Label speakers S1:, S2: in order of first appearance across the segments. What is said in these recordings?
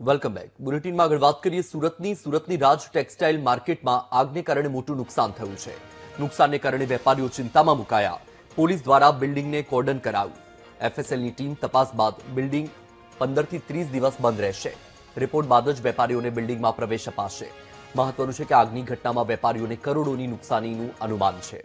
S1: Welcome back. બુલેટિનમાં આગળ વાત કરીએ સુરતની રાજ ટેક્સટાઇલ માર્કેટમાં આગને કારણે મોટું નુકસાન થયું છે. નુકસાનને કારણે વેપારીઓ ચિંતામાં મુકાયા. પોલીસ દ્વારા બિલ્ડિંગને કોર્ડન કરાવ્યું. એફએસએલની ટીમ તપાસ બાદ બિલ્ડિંગ 15 થી 30 દિવસ બંધ રહેશે. રિપોર્ટ બાદ જ વેપારીઓને બિલ્ડિંગમાં પ્રવેશ અપાશે. મહત્વનું છે કે આગની ઘટનામાં વેપારીઓને કરોડોની નુકસાનીનું અનુમાન છે.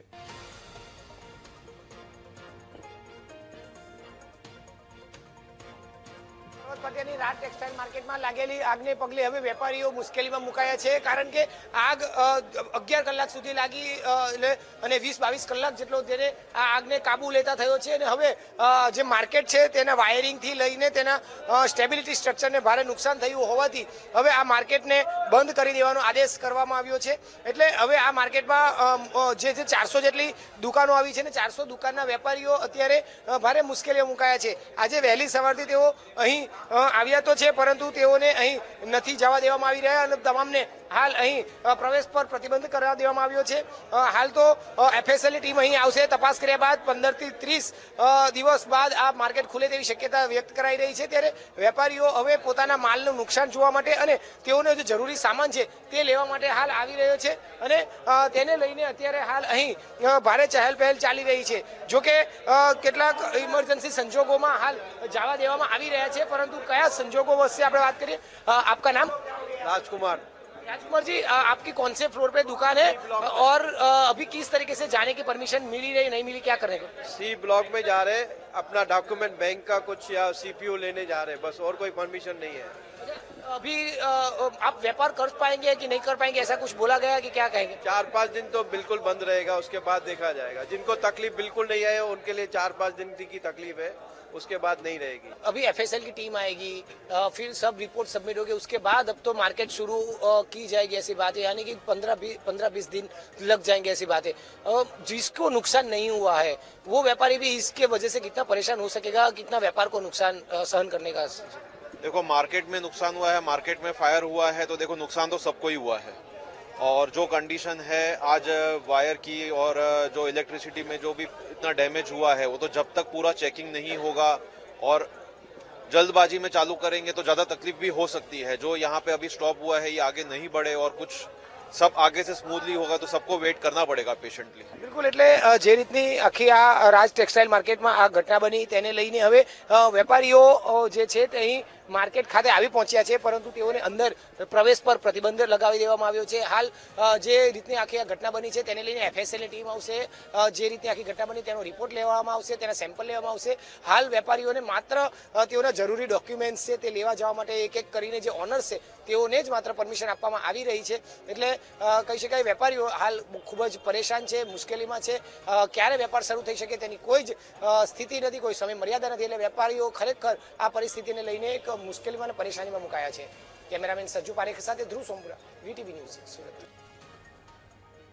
S2: રાજ ટેક્સટાઇલ માર્કેટમાં લાગેલી આગને પગલે હવે વેપારીઓ મુશ્કેલીમાં મુકાયા છે, કારણ કે આગ 11 કલાક સુધી લાગી અને 20-22 કલાક જેટલો તેને આ આગને કાબુ લેતા થયો છે. અને હવે જે માર્કેટ છે તેના વાયરિંગથી લઈને તેના સ્ટેબિલિટી સ્ટ્રક્ચરને ભારે નુકસાન થયું હોવાથી હવે આ માર્કેટને બંધ કરી દેવાનો આદેશ કરવામાં આવ્યો છે. એટલે હવે આ માર્કેટમાં જે 400 જેટલી દુકાનો આવી છે ને 400 દુકાનના વેપારીઓ અત્યારે ભારે મુશ્કેલીમાં મુકાયા છે. આજે વહેલી સવારથી તેઓ અહીં આવ્યા તો છે, પરંતુ તેઓને અહીં નથી જવા દેવામાં આવી રહ્યા અને તમામને હાલ અહીં પ્રવેશ પર પ્રતિબંધ કરવા દેવામાં આવ્યો છે. હાલ તો એફએસએલની ટીમ અહીં આવશે. તપાસ કર્યા બાદ 15 થી 30 દિવસ બાદ આ માર્કેટ ખુલે તેવી શક્યતા વ્યક્ત કરાઈ રહી છે. ત્યારે વેપારીઓ હવે પોતાના માલનું નુકસાન જોવા માટે અને તેઓને જે જરૂરી સામાન છે તે લેવા માટે હાલ આવી રહ્યો છે અને તેને લઈને અત્યારે હાલ અહીં ભારે ચહેલ પહેલ ચાલી રહી છે. જોકે કેટલાક ઇમરજન્સી સંજોગોમાં હાલ જવા દેવામાં આવી રહ્યા છે, પરંતુ કયા संजोगों वजह આપણે વાત કરીએ. आपका नाम?
S3: राजकुमार
S2: जी, आपकी कौन से फ्लोर पे दुकान है और अभी किस तरीके से जाने की परमिशन मिली रही नहीं मिली, क्या करने को?
S3: सी ब्लॉक में जा रहे, अपना डॉक्यूमेंट बैंक का कुछ या सीपीओ लेने जा रहे, बस और कोई परमिशन नहीं है.
S2: अभी आप व्यापार कर पाएंगे कि नहीं कर पाएंगे, ऐसा कुछ बोला गया कि क्या कहेंगे?
S3: 4-5 दिन तो बिल्कुल बंद रहेगा, उसके बाद देखा जाएगा. जिनको तकलीफ बिल्कुल नहीं है उनके लिए 4-5 दिन की तकलीफ है, उसके बाद नहीं रहेगी.
S2: अभी एफएसएल की टीम आएगी, फिर सब रिपोर्ट सबमिट होगी, उसके बाद अब तो मार्केट शुरू की जाएगी, ऐसी बात है. यानी कि 15-20 दिन लग जाएंगे, ऐसी बात है. जिसको नुकसान नहीं हुआ है वो व्यापारी भी इसके वजह से कितना परेशान हो सकेगा, कितना व्यापार को नुकसान सहन करने का?
S4: देखो, मार्केट में नुकसान हुआ है, मार्केट में फायर हुआ है, तो देखो नुकसान तो सबको ही हुआ है. और जो कंडीशन है आज वायर की और जो इलेक्ट्रिसिटी में जो भी इतना डैमेज हुआ है, वो तो जब तक पूरा चेकिंग नहीं होगा और जल्दबाजी में चालू करेंगे तो ज़्यादा तकलीफ भी हो सकती है. जो यहाँ पे अभी स्टॉप हुआ है ये आगे नहीं बढ़े और कुछ सब आगे से स्मूथली होगा तो सबको वेट करना पड़ेगा पेशेंटली.
S2: બિલકુલ. એટલે જે રીતની આખી આ રાજ ટેક્સટાઇલ માર્કેટમાં આ ઘટના બની તેને લઈને હવે વેપારીઓ જે છે તે અહીં માર્કેટ ખાતે આવી પહોંચ્યા છે, પરંતુ તેઓને અંદર પ્રવેશ પર પ્રતિબંધ લગાવી દેવામાં આવ્યો છે. હાલ જે રીતની આખી આ ઘટના બની છે તેને લઈને એફએસએલની ટીમ આવશે. જે રીતની આખી ઘટના બની તેનો રિપોર્ટ લેવામાં આવશે, તેના સેમ્પલ લેવામાં આવશે. હાલ વેપારીઓને માત્ર તેઓના જરૂરી ડોક્યુમેન્ટ્સ છે તે લેવા જવા માટે એક એક કરીને જે ઓનર્સ છે તેઓને જ માત્ર પરમિશન આપવામાં આવી રહી છે. એટલે કહી શકાય વેપારીઓ હાલ ખૂબ જ પરેશાન છે, મુશ્કેલીમાં છે. ક્યારે વેપાર શરૂ થઈ શકે તેની કોઈ જ સ્થિતિ નથી, કોઈ સમય મર્યાદા નથી. એટલે વેપારીઓ ખરેખર આ પરિસ્થિતિને લઈને એક મુશ્કેલીમાં અને પરેશાનીમાં મુકાયા છે. કેમેરામેન સજ્જુ પારેખ સાથે ધ્રુવ સોમપુરા, વીટીવી ન્યૂઝ, સુરત.